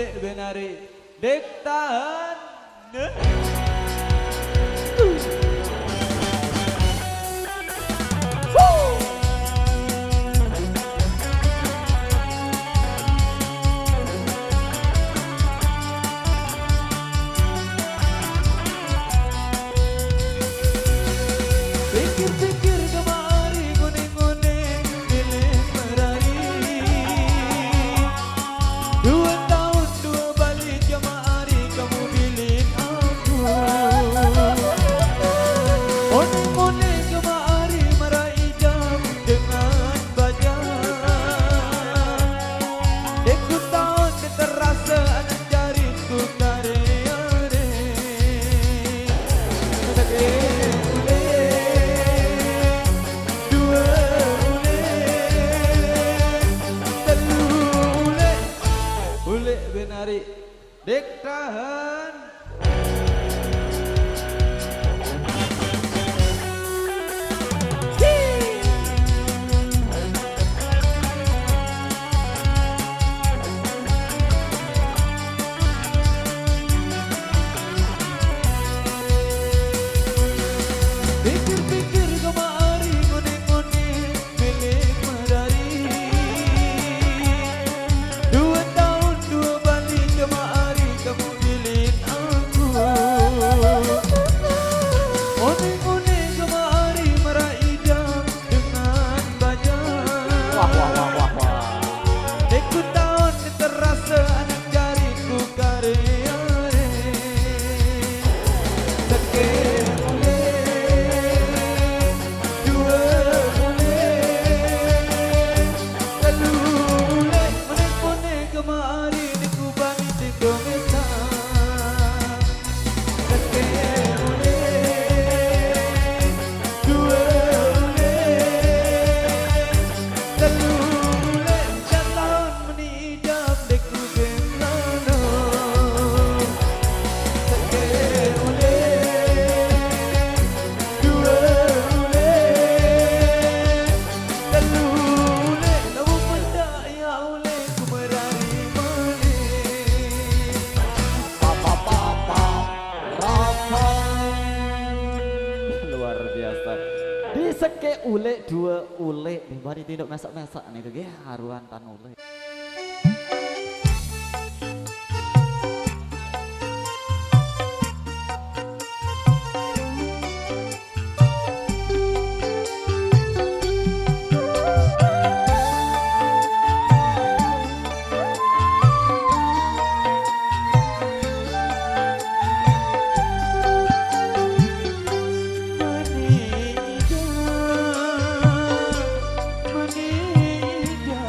Ule benari dek tahan. Pikir-pikir kemari kuning-kuning milik merari. 2 tahun 2 balik kemari kamu pilih aku. Kuning-kuning kemari meraih jam dengan baja. Deku tahun terasa anak jariku karya-karya. Ule benari dek tahan. Pikir-pikir kemari kuning-kuning milik merari. 2 tahun 2 balik kemari kamu pilih aku. Kuning-kuning kemari meraih jam dengan banyak. Deku tahun terasa anak jariku karya-karya. Sakit ule, 2 ule, 3 ule. Kuning-kuning kemari deku bani tinggal meta. Sakit ule, 2 ule, 3 ule. Setahun menijam deku bentano. Sakit ule, 2 ule, 3 ule. Lalu mendak ya ule ku merari manis. Luar biasa. Diseke ule 2 ule dibari tindak masak-masak nih tuh haruan tan ule. Manija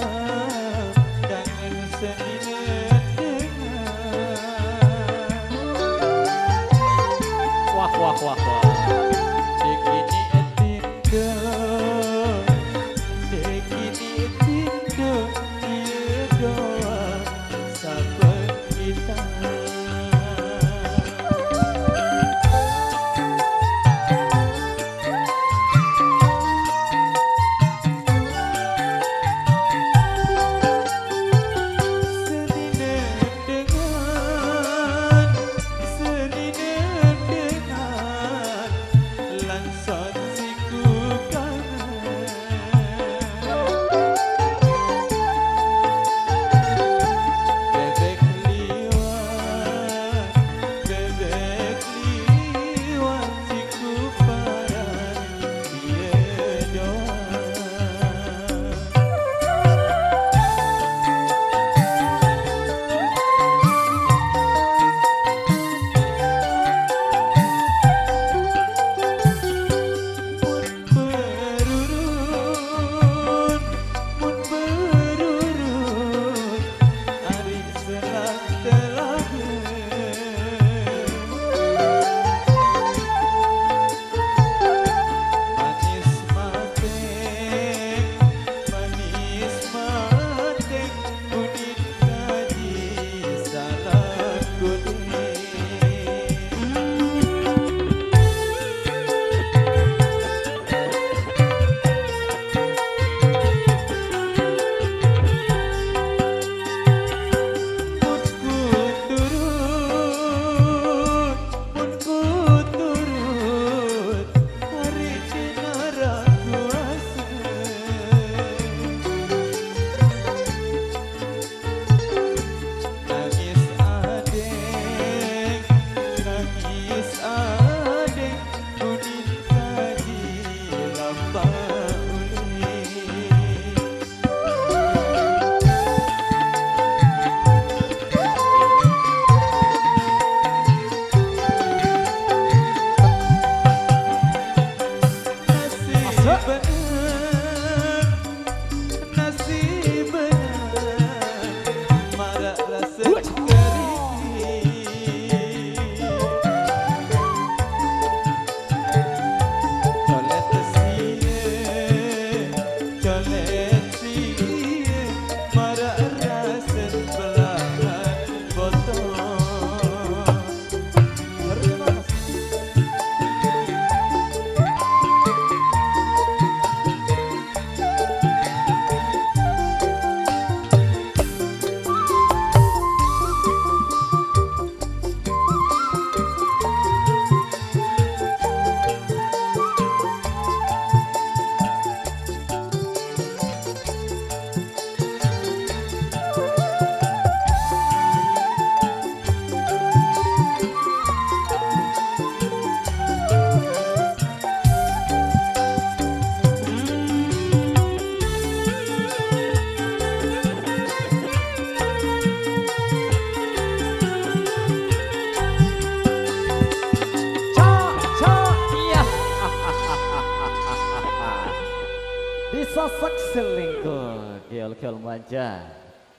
sasak selingkuh, gel-gel manja,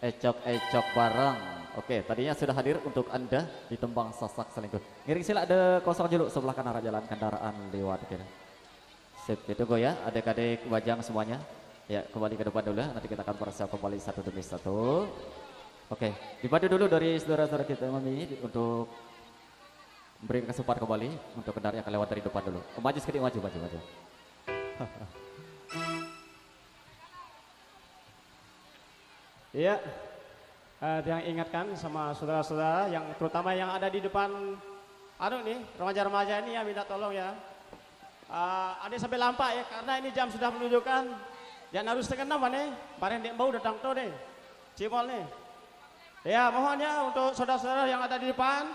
ecok-ecok bareng. Oke, tadinya sudah hadir untuk Anda di tembang sasak selingkuh. Ngiring sila ada kosong dulu sebelah kanan arah jalan kendaraan lewat kira. Sip, ditunggu ya adik-adik wajang semuanya. Ya, kembali ke depan dulu, nanti kita akan persiap kembali satu demi satu. Oke, dibantu dulu dari saudara-saudara kita Mami untuk beri kesempatan kembali untuk kendaraan yang akan lewat dari depan dulu. Maju sedikit, maju. Iya, yang ingatkan sama saudara-saudara yang terutama yang ada di depan nih remaja-remaja ini ya, minta tolong ya. Ada sampai lampak ya karena ini jam sudah menunjukkan jangan harus setengah 6 nih, bareng dek bau datang tuh nih, cimol nih. Ya mohon ya untuk saudara-saudara yang ada di depan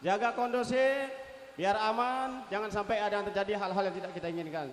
jaga kondusif biar aman, jangan sampai ada yang terjadi hal-hal yang tidak kita inginkan.